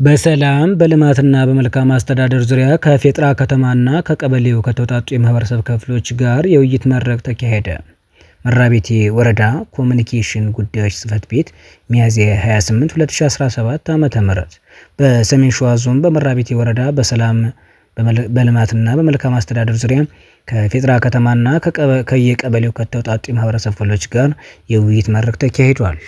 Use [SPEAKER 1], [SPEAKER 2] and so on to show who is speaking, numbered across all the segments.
[SPEAKER 1] በሰላም በልማትና በመልካም አስተዳደር ዙሪያ ከፌጥራ ከተማና ከቀበሌው ከተውጣጡ የማህበረሰብ ክፍሎች ጋር የውይይት መድረክ ተካሄደ። መራቤቴ ወረዳ ኮሚኒኬሽን ጉዳዮች ጽሕፈት ቤት ሚያዝያ 28 2017 ዓ.ም በሰሜን ሸዋ ዞን በመራቤቴ ወረዳ በሰላም በልማትና በመልካም አስተዳደር ዙሪያ ከፌጥራ ከተማና ከየቀበሌው ከተውጣጡ የማህበረሰብ ክፍሎች ጋር የውይይት መድረክ ተካሂዷል።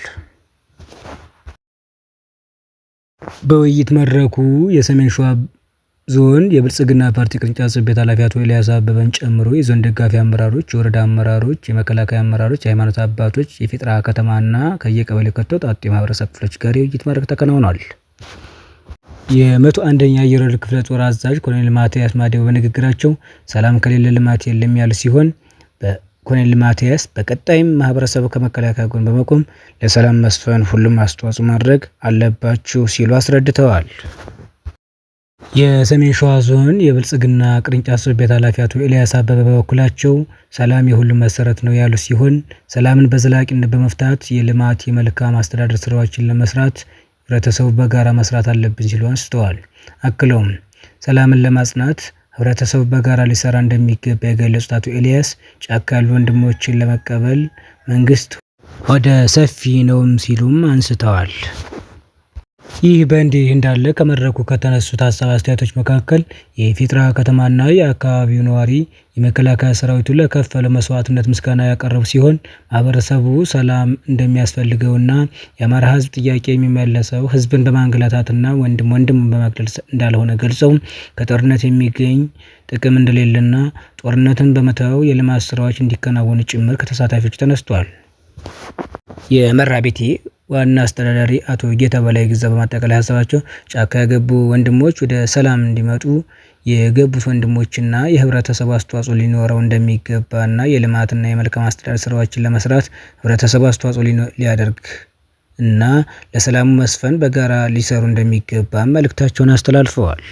[SPEAKER 1] በውይይት መድረኩ የሰሜን ሸዋ ዞን የብልጽግና ፓርቲ ቅርንጫፍ ጽሕፈት ቤት ኃላፊ አቶ ኤልያስ አበበን ጨምሮ የዞን ደጋፊ አመራሮች፣ የወረዳ አመራሮች፣ የመከላከያ አመራሮች፣ የሃይማኖት አባቶች፣ የፌጥራ ከተማና ከየቀበሌው ከተውጣጡ የማህበረሰብ ክፍሎች ጋር የውይይት መድረክ ተከናውኗል። የ101ኛ አየር ወለድ ክፍለ ጦር አዛዥ ኮሎኔል ማቲያስ ማዴቦ በንግግራቸው ሰላም ከሌለ ልማት የለም ያሉ ሲሆን ኮሎኔል ማቲያስ በቀጣይም ማህበረሰቡ ከመከላከያ ጎን በመቆም ለሰላም መስፈን ሁሉም አስተዋጽኦ ማድረግ አለባችሁ ሲሉ አስረድተዋል። የሰሜን ሸዋ ዞን የብልጽግና ቅርንጫፍ ጽሕፈት ቤት ኃላፊ አቶ ኤልያስ አበበ በበኩላቸው ሰላም የሁሉም መሰረት ነው ያሉ ሲሆን ሰላምን በዘላቂነት በመፍታት የልማት የመልካም አስተዳደር ስራዎችን ለመስራት ህብረተሰቡ በጋራ መስራት አለብን ሲሉ አንስተዋል። አክለውም ሰላምን ለማጽናት ህብረተሰቡ በጋራ ሊሰራ እንደሚገባ የገለጹት አቶ ኤልያስ ጫካ ያሉ ወንድሞችን ለመቀበል መንግስት ሆደ ሰፊ ነውም ሲሉም አንስተዋል። ይህ በእንዲህ እንዳለ ከመድረኩ ከተነሱት ሀሳብ አስተያየቶች መካከል የፌጥራ ከተማና የአካባቢው ነዋሪ የመከላከያ ሰራዊቱ ለከፈለው መስዋዕትነት ምስጋና ያቀረቡ ሲሆን ማህበረሰቡ ሰላም እንደሚያስፈልገውና የአማራ ህዝብ ጥያቄ የሚመለሰው ህዝብን በማንገላታትና ወንድሙን በመግደል እንዳልሆነ ገልጸው ከጦርነት የሚገኝ ጥቅም እንደሌለና ጦርነትን በመተው የልማት ስራዎች እንዲከናወኑ ጭምር ከተሳታፊዎች ተነስቷል። የመራቤቴ ዋና አስተዳዳሪ አቶ ጌታ በላይ ግዛ በማጠቃለያ ሀሳባቸው ጫካ የገቡ ወንድሞች ወደ ሰላም እንዲመጡ የገቡት ወንድሞችና የህብረተሰቡ አስተዋጽኦ ሊኖረው እንደሚገባና የልማትና የመልካም አስተዳደር ስራዎችን ለመስራት ህብረተሰቡ አስተዋጽኦ ሊያደርግ እና ለሰላሙ መስፈን በጋራ ሊሰሩ እንደሚገባ መልእክታቸውን አስተላልፈዋል።